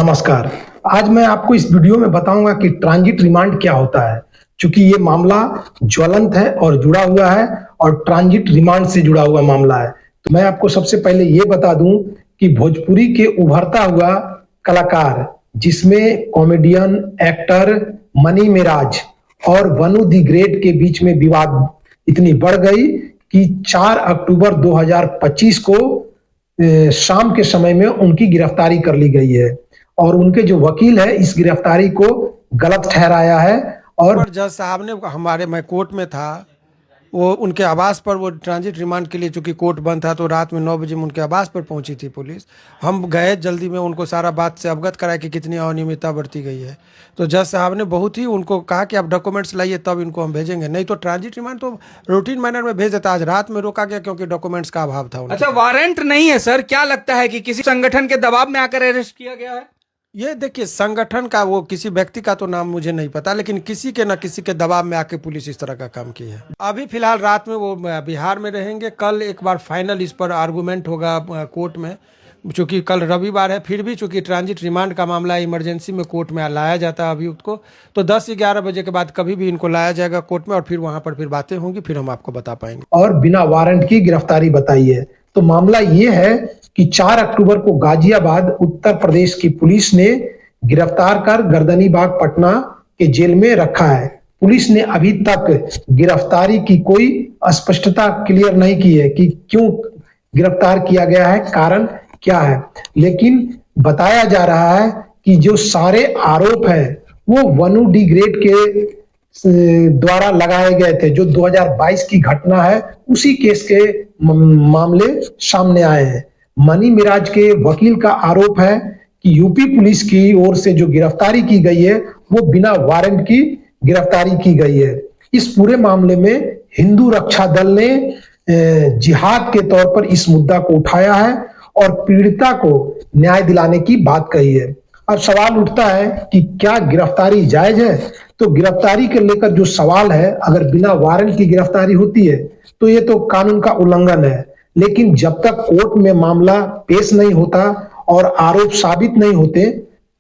नमस्कार। आज मैं आपको इस वीडियो में बताऊंगा कि ट्रांजिट रिमांड क्या होता है। चूंकि ये मामला ज्वलंत है और जुड़ा हुआ है और ट्रांजिट रिमांड से जुड़ा हुआ मामला है, तो मैं आपको सबसे पहले ये बता दूं कि भोजपुरी के उभरता हुआ कलाकार, जिसमें कॉमेडियन, एक्टर मनी मेराज और वनु दी ग्रेट के बीच में विवाद इतनी बढ़ गई कि 4 अक्टूबर 2025 को शाम के समय में उनकी गिरफ्तारी कर ली गई है और उनके जो वकील है इस गिरफ्तारी को गलत ठहराया है। और पर जज साहब ने मैं कोर्ट में था, वो उनके आवास पर, वो ट्रांजिट रिमांड के लिए चूंकि कोर्ट बंद था तो रात में 9 बजे में उनके आवास पर पहुंची थी पुलिस। हम गए जल्दी में, उनको सारा बात से अवगत कराया कि कितनी अनियमितता बरती गई है। तो जज साहब ने बहुत ही उनको कहा कि आप डॉक्यूमेंट्स लाइए तब इनको हम भेजेंगे, नहीं तो ट्रांजिट रिमांड तो रूटीन मैनर में भेज देता। आज रात में रोका गया क्योंकि डॉक्यूमेंट्स का अभाव था। अच्छा, वारंट नहीं है सर? क्या लगता है कि किसी संगठन के दबाव में आकर अरेस्ट किया गया है? ये देखिए, संगठन का, वो किसी व्यक्ति का तो नाम मुझे नहीं पता, लेकिन किसी के न किसी के दबाव में आके पुलिस इस तरह का काम की है। अभी फिलहाल रात में वो बिहार में रहेंगे। कल एक बार फाइनल इस पर आर्गूमेंट होगा कोर्ट में, चूंकि कल रविवार है। फिर भी चूंकि ट्रांजिट रिमांड का मामला इमरजेंसी में कोर्ट में लाया जाता है अभियुक्त को, तो 10-11 बजे के बाद कभी भी इनको लाया जाएगा कोर्ट में और फिर वहां पर फिर बातें होंगी, फिर हम आपको बता पाएंगे। और बिना वारंट की गिरफ्तारी बताई है। तो मामला ये है कि 4 अक्टूबर को गाजियाबाद उत्तर प्रदेश की पुलिस ने गिरफ्तार कर गर्दनीबाग पटना के जेल में रखा है। पुलिस ने अभी तक गिरफ्तारी की कोई स्पष्टता क्लियर नहीं की है कि क्यों गिरफ्तार किया गया है, कारण क्या है, लेकिन बताया जा रहा है कि जो सारे आरोप है वो वनु डी ग्रेट के द्वारा लगाए गए थे। जो 2022 की घटना है उसी केस के मामले सामने आए हैं। मनी मिराज के वकील का आरोप है कि यूपी पुलिस की ओर से जो गिरफ्तारी की गई है वो बिना वारंट की गिरफ्तारी की गई है। इस पूरे मामले में हिंदू रक्षा दल ने जिहाद के तौर पर इस मुद्दा को उठाया है और पीड़िता को न्याय दिलाने की बात कही है। अब सवाल उठता है कि क्या गिरफ्तारी जायज है? तो गिरफ्तारी के लेकर जो सवाल है, अगर बिना वारंट की गिरफ्तारी होती है तो ये तो कानून का उल्लंघन है, लेकिन जब तक कोर्ट में मामला पेश नहीं होता और आरोप साबित नहीं होते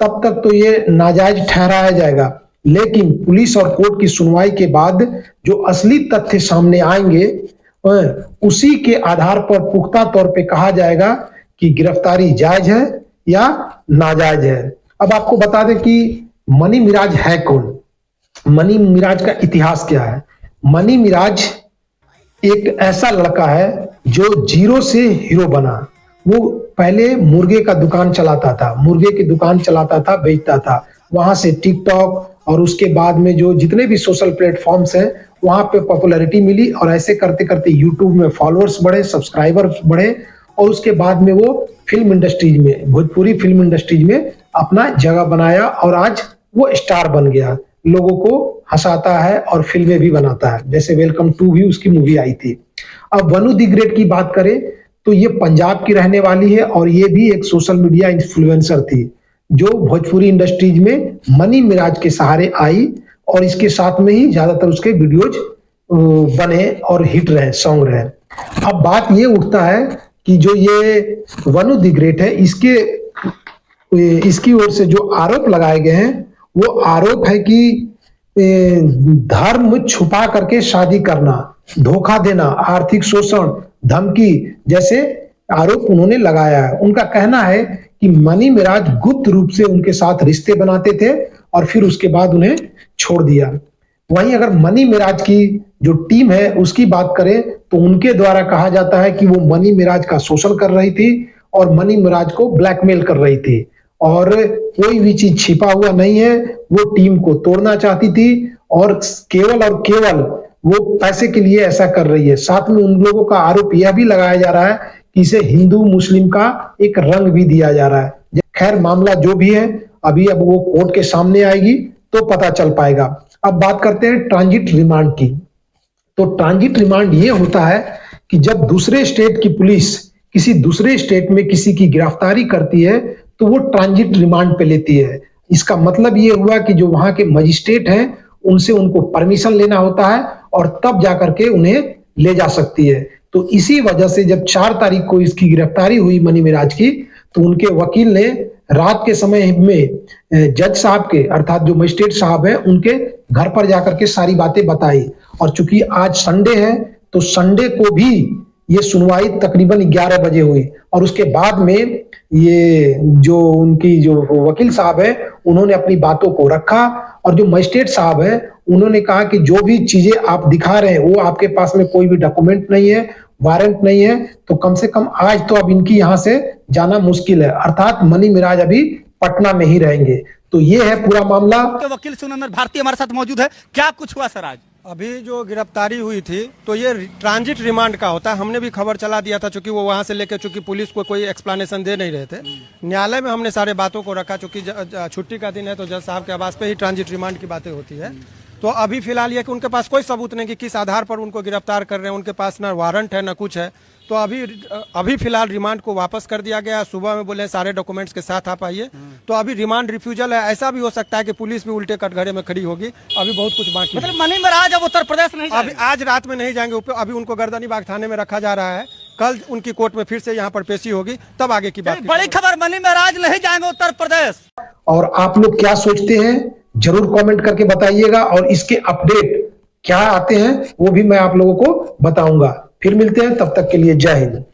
तब तक तो ये नाजायज ठहराया जाएगा। लेकिन पुलिस और कोर्ट की सुनवाई के बाद जो असली तथ्य सामने आएंगे उसी के आधार पर पुख्ता तौर पे कहा जाएगा कि गिरफ्तारी जायज है या नाजायज है। अब आपको बता दें कि मनी मिराज है कौन, मनी मिराज का इतिहास क्या है। मनी मिराज एक ऐसा लड़का है जो जीरो से हीरो बना। वो पहले मुर्गे का दुकान चलाता था, मुर्गे की दुकान चलाता था, बेचता था। वहां से टिकटॉक और उसके बाद में जो जितने भी सोशल प्लेटफॉर्म्स हैं वहां पे पॉपुलैरिटी मिली और ऐसे करते करते यूट्यूब में फॉलोअर्स बढ़े, सब्सक्राइबर्स बढ़े और उसके बाद में वो फिल्म इंडस्ट्रीज में, भोजपुरी फिल्म इंडस्ट्रीज में अपना जगह बनाया और आज वो स्टार बन गया। लोगों को हंसाता है और फिल्में भी बनाता है, जैसे वेलकम टू भी उसकी मूवी आई थी। अब वनु दी ग्रेट की बात करें तो ये पंजाब की रहने वाली है और ये भी एक सोशल मीडिया इन्फ्लुएंसर थी जो भोजपुरी इंडस्ट्रीज में मनी मिराज के सहारे आई और इसके साथ में ही ज्यादातर उसके वीडियोज बने और हिट रहे, सॉन्ग रहे। अब बात ये उठता है कि जो ये वनु दी ग्रेट है, इसकी ओर से जो आरोप लगाए गए हैं वो आरोप है कि धर्म छुपा करके शादी करना, धोखा देना, आर्थिक शोषण, धमकी जैसे आरोप उन्होंने लगाया है। उनका कहना है कि मनी मिराज गुप्त रूप से उनके साथ रिश्ते बनाते थे और फिर उसके बाद उन्हें छोड़ दिया। वहीं अगर मनी मिराज की जो टीम है उसकी बात करें तो उनके द्वारा कहा जाता है कि वो मनी मिराज का शोषण कर रही थी और मनी मिराज को ब्लैकमेल कर रही थी और कोई भी चीज छिपा हुआ नहीं है। वो टीम को तोड़ना चाहती थी और केवल वो पैसे के लिए ऐसा कर रही है। साथ में उन लोगों का आरोप यह भी लगाया जा रहा है कि इसे हिंदू मुस्लिम का एक रंग भी दिया जा रहा है। खैर, मामला जो भी है अभी अब वो कोर्ट के सामने आएगी तो पता चल पाएगा। अब बात करते हैं ट्रांजिट रिमांड की। तो ट्रांजिट रिमांड ये होता है कि जब दूसरे स्टेट की पुलिस किसी दूसरे स्टेट में किसी की गिरफ्तारी करती है तो वो ट्रांजिट रिमांड पे लेती है। इसका मतलब ये हुआ कि जो वहां के मजिस्ट्रेट हैं उनसे उनको परमिशन लेना होता है और तब जाकर के उन्हें ले जा सकती है। तो इसी वजह से जब 4 तारीख को इसकी गिरफ्तारी हुई मनी मिराज की, तो उनके वकील ने रात के समय में जज साहब के अर्थात जो मजिस्ट्रेट साहब है उनके घर पर जाकर के सारी बातें बताई। और चूंकि आज संडे है तो संडे को भी ये सुनवाई तकरीबन 11 बजे हुई और उसके बाद में ये जो उनकी जो वकील साहब है उन्होंने अपनी बातों को रखा और जो मजिस्ट्रेट साहब है उन्होंने कहा कि जो भी चीजें आप दिखा रहे हैं वो आपके पास में कोई भी डॉक्यूमेंट नहीं है, वारंट नहीं है, तो कम से कम आज तो अब इनकी यहां से जाना मुश्किल है, अर्थात मनी मिराज अभी पटना में ही रहेंगे। तो ये है पूरा मामला। वकील सुनंदन भारती हमारे साथ मौजूद है। क्या कुछ हुआ सर आज? अभी जो गिरफ्तारी हुई थी तो ये ट्रांजिट रिमांड का होता है। हमने भी खबर चला दिया था, चूंकि वो वहां से लेकर, चूंकि पुलिस को कोई एक्सप्लेनेशन दे नहीं रहे थे, न्यायालय में हमने सारे बातों को रखा। चूंकि छुट्टी का दिन है तो जज साहब के आवास पे ही ट्रांजिट रिमांड की बातें होती है। तो अभी फिलहाल ये कि उनके पास कोई सबूत नहीं कि किस आधार पर उनको गिरफ्तार कर रहे हैं, उनके पास ना वारंट है ना कुछ है। तो अभी फिलहाल रिमांड को वापस कर दिया गया। सुबह में बोले सारे डॉक्यूमेंट्स के साथ आप आइए, तो अभी रिमांड रिफ्यूजल है। ऐसा भी हो सकता है कि पुलिस भी उल्टे कटघरे में खड़ी होगी। अभी बहुत कुछ बाकी है। मतलब मनी मिराज अब उत्तर प्रदेश नहीं अभी आज रात में नहीं जाएंगे, अभी उनको गर्दनीबाग थाने में रखा जा रहा है। कल उनकी कोर्ट में फिर से यहाँ पर पेशी होगी, तब आगे की बात। बड़ी खबर, मनी मिराज नहीं जाएंगे उत्तर प्रदेश। और आप लोग क्या सोचते हैं जरूर कमेंट करके बताइएगा और इसके अपडेट क्या आते हैं वो भी मैं आप लोगों को बताऊंगा। फिर मिलते हैं, तब तक के लिए जय हिंद।